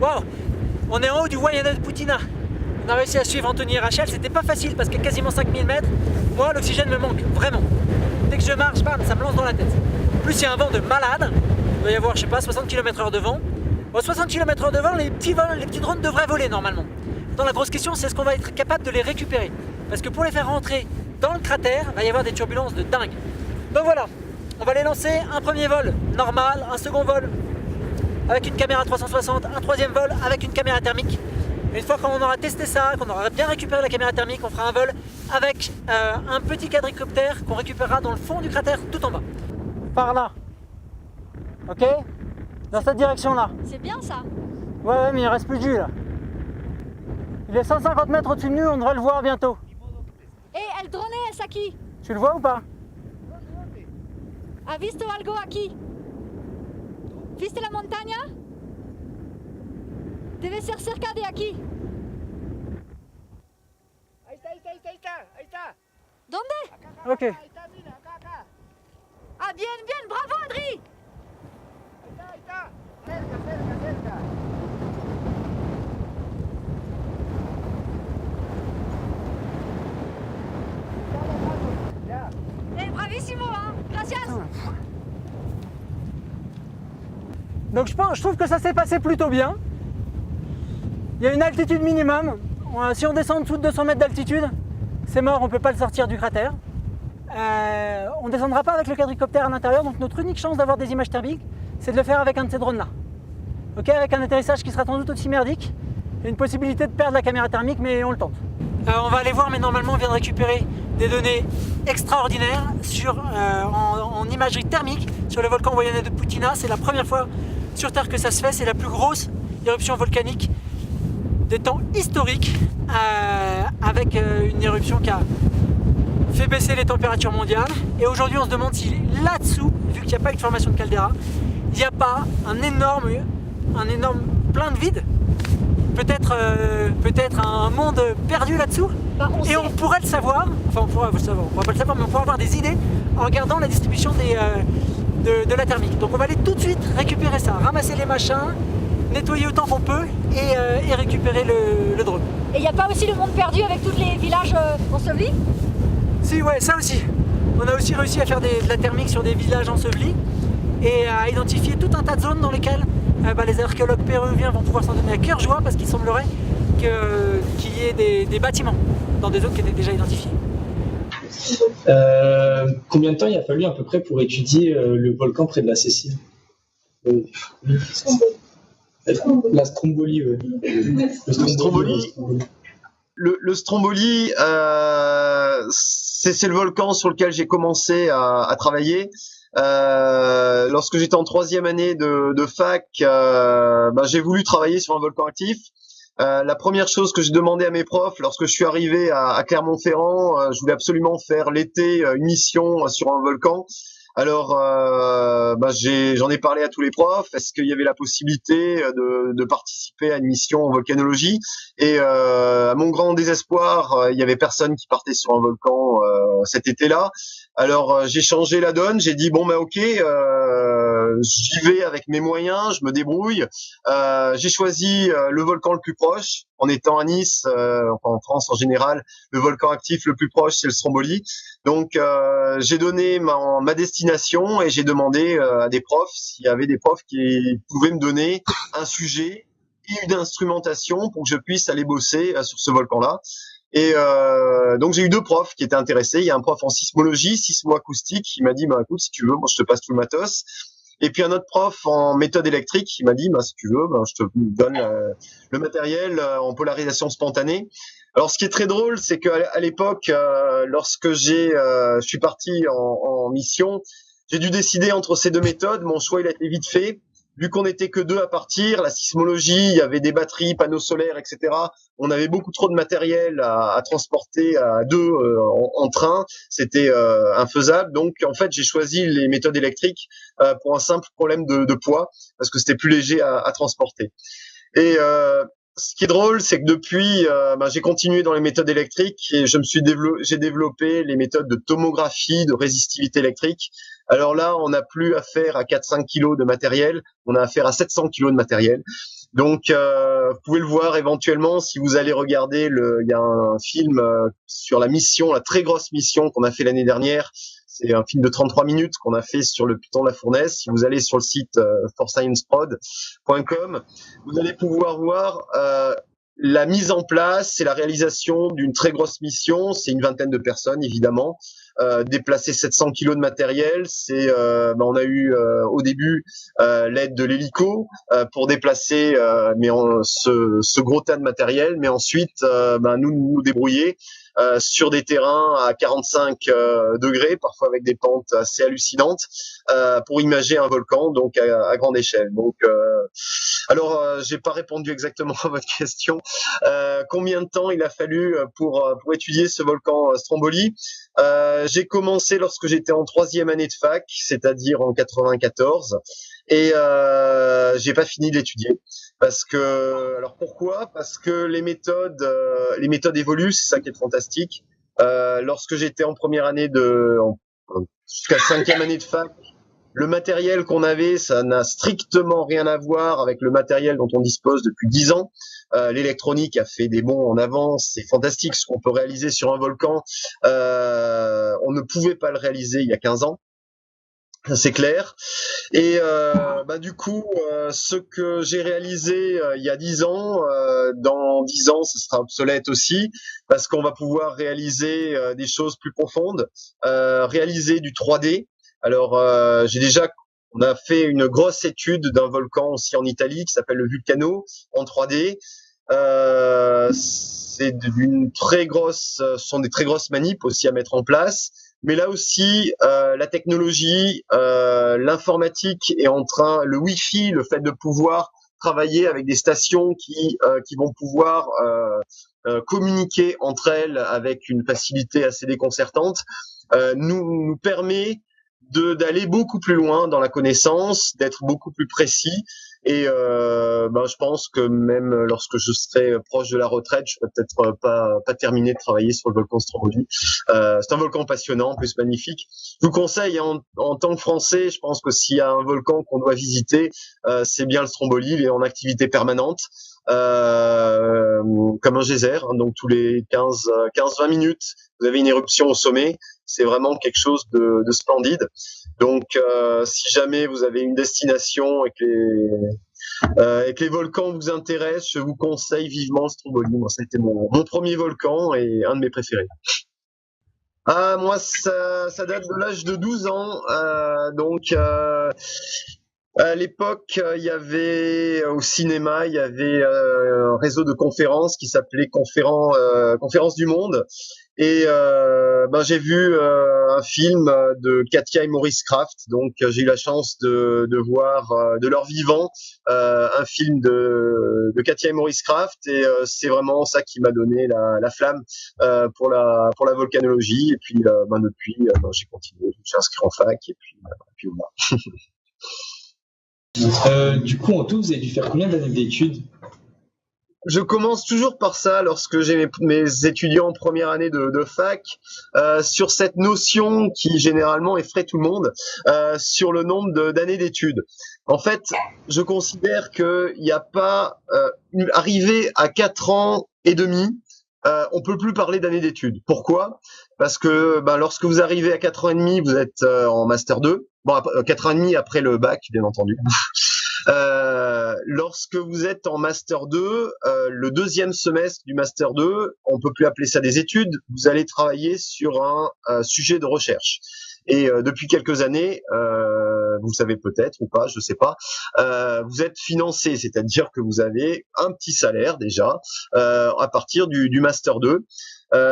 Wow, on est en haut du Huayna Putina. On a réussi à suivre Anthony et Rachel, c'était pas facile parce qu'à quasiment 5000 mètres, moi l'oxygène me manque, vraiment. Dès que je marche, bam, ça me lance dans la tête. En plus il y a un vent de malade, il doit y avoir, je sais pas, 60 km/h de vent. Bon, 60 km/h de vent, les petits drones devraient voler normalement. Dans la grosse question, c'est est-ce qu'on va être capable de les récupérer? Parce que pour les faire rentrer dans le cratère, il va y avoir des turbulences de dingue. Donc voilà, on va les lancer, un premier vol normal, un second vol avec une caméra 360, un troisième vol avec une caméra thermique. Et une fois qu'on aura testé ça, qu'on aura bien récupéré la caméra thermique, on fera un vol avec un petit quadricoptère qu'on récupérera dans le fond du cratère tout en bas. Par là. Ok? Dans cette direction-là.
C'est bien ça.
Ouais, mais il reste plus de jus là. Il est 150 mètres au-dessus de nous, on devrait le voir bientôt.
Et el drone es aquí.
Tu le vois ou pas?
¿Has visto algo aquí? ¿Viste la montaña? Debe ser cerca de aquí.
Ahí está.
¿Dónde?
Ok.
Ahí está, mira, acá.
Ah, bien, bravo Adri.
Ahí está. Cerca. Ya.
Bravissimo, hein. Gracias.
Donc je trouve que ça s'est passé plutôt bien. Il y a une altitude minimum. Si on descend en dessous de 200 mètres d'altitude, c'est mort, on ne peut pas le sortir du cratère. On ne descendra pas avec le quadricoptère à l'intérieur, donc notre unique chance d'avoir des images thermiques, c'est de le faire avec un de ces drones-là. Ok, avec un atterrissage qui sera sans doute aussi merdique, et une possibilité de perdre la caméra thermique, mais on le tente. On va aller voir, mais normalement on vient de récupérer des données extraordinaires en imagerie thermique sur le volcan Voyana de Putina. C'est la première fois sur Terre que ça se fait, c'est la plus grosse éruption volcanique des temps historiques, avec une éruption qui a fait baisser les températures mondiales. Et aujourd'hui on se demande si là-dessous, vu qu'il n'y a pas une formation de caldeira, il n'y a pas un énorme plein de vide, peut-être un monde perdu là-dessous. Et on pourrait le savoir, enfin on pourra pas le savoir, mais on pourra avoir des idées en regardant la distribution de la thermique. Donc on va aller tout de suite récupérer ça, ramasser les machins, nettoyer autant qu'on peut et récupérer le drone.
Et il n'y a pas aussi le monde perdu avec tous les villages ensevelis?
Si, ouais, ça aussi. On a aussi réussi à faire de la thermique sur des villages ensevelis et à identifier tout un tas de zones dans lesquelles les archéologues péruviens vont pouvoir s'en donner à cœur joie, parce qu'il semblerait qu'il y ait des bâtiments dans des zones qui étaient déjà identifiées.
Combien de temps il a fallu à peu près pour étudier le volcan près de la Sicile? La Stromboli, ouais.
Le Stromboli, c'est le volcan sur lequel j'ai commencé à travailler. Lorsque j'étais en 3e année de fac, j'ai voulu travailler sur un volcan actif. La première chose que j'ai demandé à mes profs lorsque je suis arrivé à Clermont-Ferrand, je voulais absolument faire l'été une mission sur un volcan. Alors, j'en ai parlé à tous les profs. Est-ce qu'il y avait la possibilité de participer à une mission en volcanologie? Et à mon grand désespoir, il y avait personne qui partait sur un volcan cet été-là. Alors, j'ai changé la donne. J'ai dit ok, j'y vais avec mes moyens, je me débrouille. J'ai choisi le volcan le plus proche. En étant à Nice, en France en général, le volcan actif le plus proche, c'est le Stromboli. Donc, j'ai donné ma destination et j'ai demandé à des profs s'il y avait des profs qui pouvaient me donner un sujet et une instrumentation pour que je puisse aller bosser sur ce volcan-là. Et donc, j'ai eu 2 profs qui étaient intéressés. Il y a un prof en sismologie, sismo-acoustique, qui m'a dit écoute, si tu veux, moi je te passe tout le matos. Et puis un autre prof en méthode électrique qui m'a dit si tu veux, je te donne le matériel en polarisation spontanée. Alors ce qui est très drôle, c'est qu'à l'époque, lorsque je suis parti en mission, j'ai dû décider entre ces 2 méthodes. Mon choix il a été vite fait. Vu qu'on n'était que 2 à partir, la sismologie, il y avait des batteries, panneaux solaires, etc. On avait beaucoup trop de matériel à transporter à 2 en train. C'était infaisable. Donc, en fait, j'ai choisi les méthodes électriques pour un simple problème de poids, parce que c'était plus léger à transporter. Et ce qui est drôle, c'est que depuis, j'ai continué dans les méthodes électriques et j'ai développé les méthodes de tomographie, de résistivité électrique. Alors là, on n'a plus affaire à 4-5 kilos de matériel, on a affaire à 700 kilos de matériel. Donc, vous pouvez le voir éventuellement si vous allez regarder il y a un film sur la très grosse mission qu'on a fait l'année dernière. C'est un film de 33 minutes qu'on a fait sur le Piton de la Fournaise. Si vous allez sur le site forscienceprod.com, vous allez pouvoir voir la mise en place et la réalisation d'une très grosse mission. C'est une vingtaine de personnes, évidemment. Déplacer 700 kilos de matériel, on a eu au début l'aide de l'hélico pour déplacer ce gros tas de matériel, mais ensuite nous débrouiller sur des terrains à 45 degrés, parfois avec des pentes assez hallucinantes, pour imager un volcan, donc à grande échelle. Donc, j'ai pas répondu exactement à votre question. Combien de temps il a fallu pour étudier ce volcan Stromboli? J'ai commencé lorsque j'étais en 3e année de fac, c'est-à-dire en 94, et j'ai pas fini de l'étudier. Alors pourquoi? Parce que les méthodes évoluent, c'est ça qui est fantastique. Lorsque j'étais en première année jusqu'à 5e année de fac, le matériel qu'on avait, ça n'a strictement rien à voir avec le matériel dont on dispose depuis 10 ans. L'électronique a fait des bonds en avant, c'est fantastique ce qu'on peut réaliser sur un volcan. On ne pouvait pas le réaliser il y a 15 ans. C'est clair. Et du coup, ce que j'ai réalisé il y a 10 ans, dans 10 ans, ce sera obsolète aussi, parce qu'on va pouvoir réaliser des choses plus profondes, réaliser du 3D. Alors, on a fait une grosse étude d'un volcan aussi en Italie qui s'appelle le Vulcano en 3D. sont des très grosses manips aussi à mettre en place. Mais là aussi, la technologie, l'informatique est en train, le Wi-Fi, le fait de pouvoir travailler avec des stations qui vont pouvoir communiquer entre elles avec une facilité assez déconcertante, nous permet d'aller beaucoup plus loin dans la connaissance, d'être beaucoup plus précis. Et je pense que même lorsque je serai proche de la retraite, je ne vais peut-être pas terminer de travailler sur le volcan Stromboli. C'est un volcan passionnant, en plus magnifique. Je vous conseille, en tant que Français, je pense que s'il y a un volcan qu'on doit visiter, c'est bien le Stromboli. Il est en activité permanente, comme un geyser. Hein, donc tous les 15-20 minutes, vous avez une éruption au sommet. C'est vraiment quelque chose de splendide. Donc, si jamais vous avez une destination et que les volcans vous intéressent, je vous conseille vivement le Stromboli. Moi, ça a été mon premier volcan et un de mes préférés. Ah, moi, ça date de l'âge de 12 ans. À l'époque, il y avait au cinéma, il y avait un réseau de conférences qui s'appelait Conférences du Monde. Et j'ai vu un film de Katia et Maurice Kraft, donc j'ai eu la chance de voir de leur vivant un film de Katia et Maurice Kraft, et c'est vraiment ça qui m'a donné la flamme pour la volcanologie. Et puis depuis, j'ai continué, je me suis inscrit en fac, et puis voilà.
Du coup, en tout, vous avez dû faire combien d'années d'études?
Je commence toujours par ça lorsque j'ai mes étudiants en première année de fac, sur cette notion qui généralement effraie tout le monde, sur le nombre d'années d'études. En fait, je considère qu'il n'y a pas arrivé à 4 ans et demi, on peut plus parler d'années d'études. Pourquoi? Parce que lorsque vous arrivez à 4 ans et demi, vous êtes en master 2. Bon, 4 ans et demi après le bac, bien entendu. Lorsque vous êtes en master 2, le deuxième semestre du master 2, on peut plus appeler ça des études, vous allez travailler sur un sujet de recherche. Et depuis quelques années, vous le savez peut-être ou pas, je sais pas, vous êtes financé, c'est-à-dire que vous avez un petit salaire déjà à partir du master 2.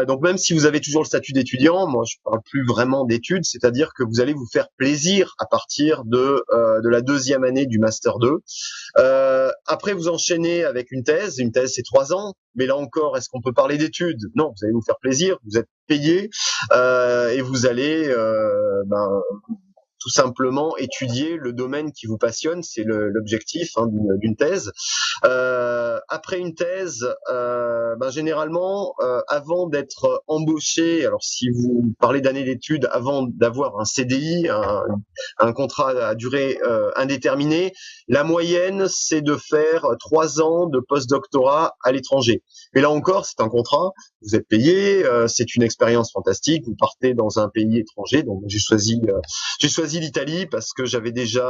Donc même si vous avez toujours le statut d'étudiant, moi je parle plus vraiment d'études, c'est-à-dire que vous allez vous faire plaisir à partir de la deuxième année du master 2. Après vous enchaînez avec une thèse c'est 3 ans, mais là encore, est-ce qu'on peut parler d'études? Non, vous allez vous faire plaisir, vous êtes payé et vous allez tout simplement étudier le domaine qui vous passionne, c'est l'objectif d'une thèse. Après une thèse, généralement, avant d'être embauché, alors si vous parlez d'années d'études, avant d'avoir un CDI, un contrat à durée indéterminée, la moyenne, c'est de faire 3 ans de post-doctorat à l'étranger. Mais là encore, c'est un contrat, vous êtes payé, c'est une expérience fantastique, vous partez dans un pays étranger, donc j'ai choisi l'Italie parce que j'avais déjà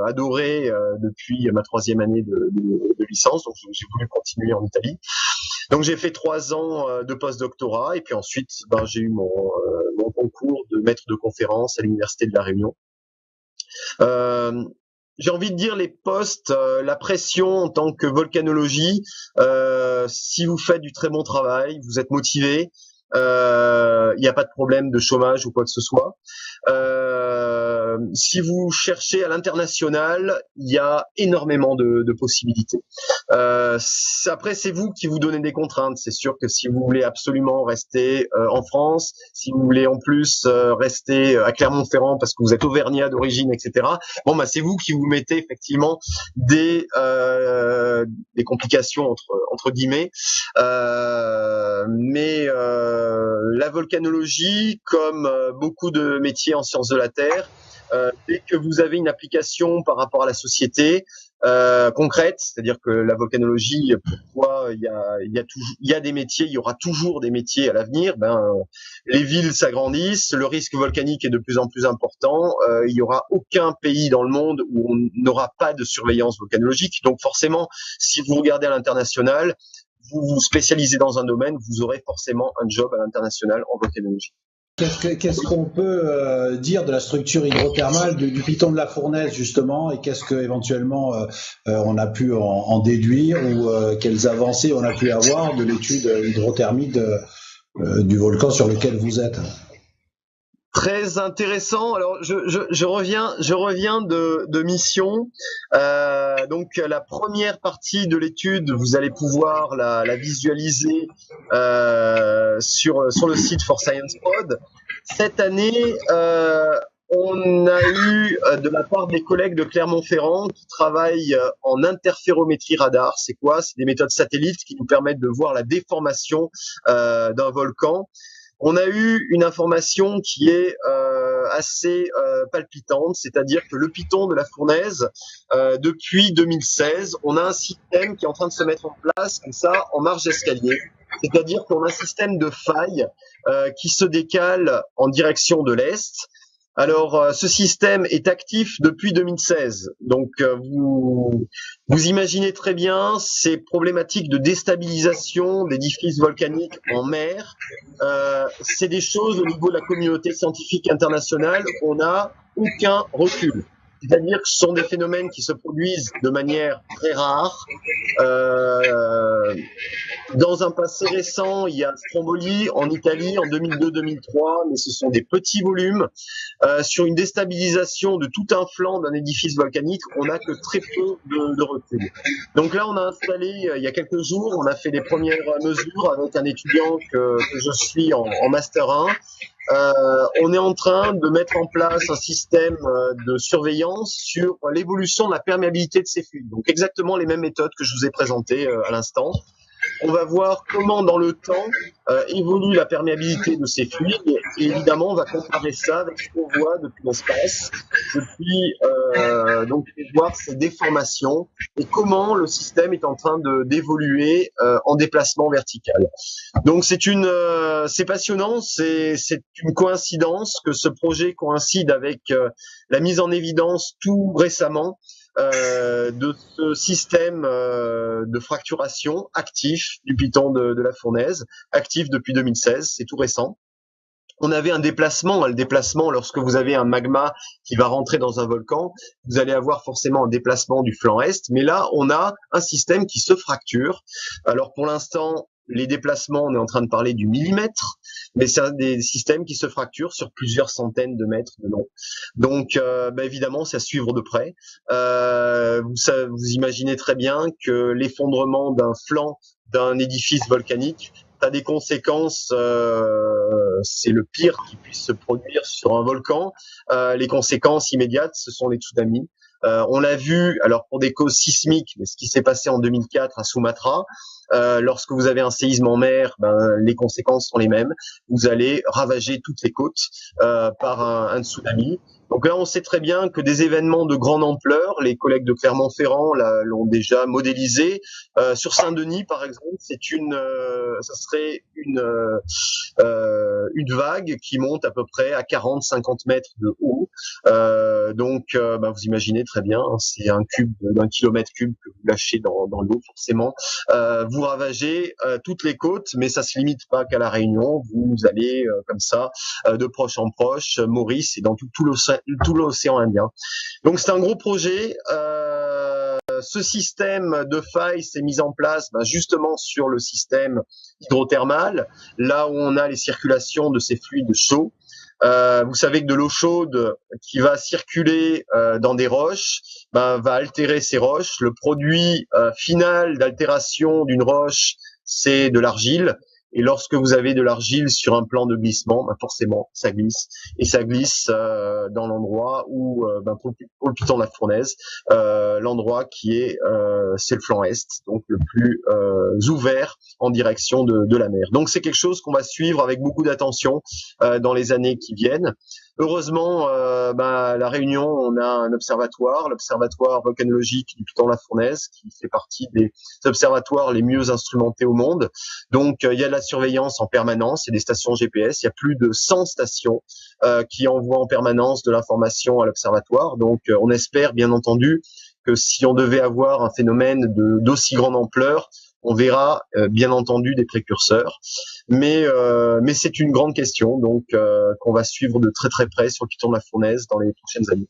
adoré depuis ma 3e année de licence, donc j'ai voulu continuer en Italie. Donc j'ai fait 3 ans de post-doctorat et puis ensuite j'ai eu mon concours de maître de conférence à l'université de La Réunion. J'ai envie de dire les postes, la pression en tant que volcanologie, si vous faites du très bon travail, vous êtes motivé, il n'y a pas de problème de chômage ou quoi que ce soit. Si vous cherchez à l'international, il y a énormément de possibilités. Après, c'est vous qui vous donnez des contraintes. C'est sûr que si vous voulez absolument rester en France, si vous voulez en plus rester à Clermont-Ferrand parce que vous êtes auvergnat d'origine, etc. C'est vous qui vous mettez effectivement des complications entre guillemets. Mais la volcanologie, comme beaucoup de métiers en sciences de la Terre, dès que vous avez une application par rapport à la société concrète, c'est-à-dire que la volcanologie, pourquoi il y a des métiers, il y aura toujours des métiers à l'avenir. Les villes s'agrandissent, le risque volcanique est de plus en plus important. Il y aura aucun pays dans le monde où on n'aura pas de surveillance volcanologique. Donc forcément, si vous regardez à l'international, vous vous spécialisez dans un domaine, vous aurez forcément un job à l'international en volcanologie.
Qu'est-ce qu'on peut dire de la structure hydrothermale du piton de la Fournaise justement, et qu'est-ce que éventuellement on a pu en déduire, ou quelles avancées on a pu avoir de l'étude hydrothermique du volcan sur lequel vous êtes?
Très intéressant. Alors, je reviens de mission. Donc, la première partie de l'étude, vous allez pouvoir la visualiser sur le site For Science Pod. Cette année, on a eu de la part des collègues de Clermont-Ferrand qui travaillent en interférométrie radar. C'est quoi? C'est des méthodes satellites qui nous permettent de voir la déformation d'un volcan. On a eu une information qui est assez palpitante, c'est-à-dire que le piton de la Fournaise, depuis 2016, on a un système qui est en train de se mettre en place comme ça, en marge d'escalier. C'est-à-dire qu'on a un système de failles qui se décale en direction de l'est. Alors, ce système est actif depuis 2016. Donc, vous imaginez très bien ces problématiques de déstabilisation d'édifices volcaniques en mer. C'est des choses au niveau de la communauté scientifique internationale, on n'a aucun recul. C'est-à-dire que ce sont des phénomènes qui se produisent de manière très rare. Dans un passé récent, il y a Stromboli en Italie en 2002-2003, mais ce sont des petits volumes. Sur une déstabilisation de tout un flanc d'un édifice volcanique, on n'a que très peu de recul. Donc là, on a installé, il y a quelques jours, on a fait les premières mesures avec un étudiant que je suis en Master 1. On est en train de mettre en place un système de surveillance sur l'évolution de la perméabilité de ces fluides. Donc exactement les mêmes méthodes que je vous ai présentées à l'instant. On va voir comment dans le temps évolue la perméabilité de ces fluides, et évidemment on va comparer ça avec ce qu'on voit depuis l'espace, depuis donc voir ces déformations et comment le système est en train d'évoluer en déplacement vertical. Donc c'est passionnant, c'est une coïncidence que ce projet coïncide avec la mise en évidence tout récemment de ce système de fracturation actif du piton de la Fournaise, actif depuis 2016, c'est tout récent. On avait un déplacement. Le déplacement, lorsque vous avez un magma qui va rentrer dans un volcan, vous allez avoir forcément un déplacement du flanc est. Mais là, on a un système qui se fracture. Alors pour l'instant, les déplacements, on est en train de parler du millimètre, mais c'est des systèmes qui se fracturent sur plusieurs centaines de mètres de long. Donc, évidemment, c'est à suivre de près. Vous imaginez très bien que l'effondrement d'un flanc d'un édifice volcanique a des conséquences, c'est le pire qui puisse se produire sur un volcan. Les conséquences immédiates, ce sont les tsunamis. On l'a vu, alors pour des causes sismiques, mais ce qui s'est passé en 2004 à Sumatra, lorsque vous avez un séisme en mer, les conséquences sont les mêmes. Vous allez ravager toutes les côtes par un tsunami. Donc là, on sait très bien que des événements de grande ampleur, les collègues de Clermont-Ferrand l'ont déjà modélisé. Sur Saint-Denis, par exemple, ça serait une vague qui monte à peu près à 40-50 mètres de haut. Donc, vous imaginez très bien, hein, c'est un cube d'un kilomètre cube que vous lâchez dans l'eau, forcément. Vous ravagez toutes les côtes, mais ça se limite pas qu'à la Réunion. Vous allez comme ça, de proche en proche, Maurice et dans tout l'océan Indien. Donc c'est un gros projet. Ce système de failles s'est mis en place justement sur le système hydrothermal, là où on a les circulations de ces fluides chauds. Vous savez que de l'eau chaude qui va circuler dans des roches va altérer ces roches. Le produit final d'altération d'une roche, c'est de l'argile. Et lorsque vous avez de l'argile sur un plan de glissement, forcément, ça glisse. Et ça glisse dans l'endroit où, pour le piton de la Fournaise, l'endroit qui est, c'est le flanc est, donc le plus ouvert en direction de la mer. Donc c'est quelque chose qu'on va suivre avec beaucoup d'attention dans les années qui viennent. Heureusement, à La Réunion, on a un observatoire, l'observatoire volcanologique du piton de la Fournaise, qui fait partie des observatoires les mieux instrumentés au monde. Donc, il y a de la surveillance en permanence, il y a des stations GPS, il y a plus de 100 stations qui envoient en permanence de l'information à l'observatoire. Donc, on espère bien entendu que si on devait avoir un phénomène d'aussi grande ampleur, On verra bien entendu des précurseurs, mais c'est une grande question donc qu'on va suivre de très très près sur le piton de la fournaise dans les prochaines années.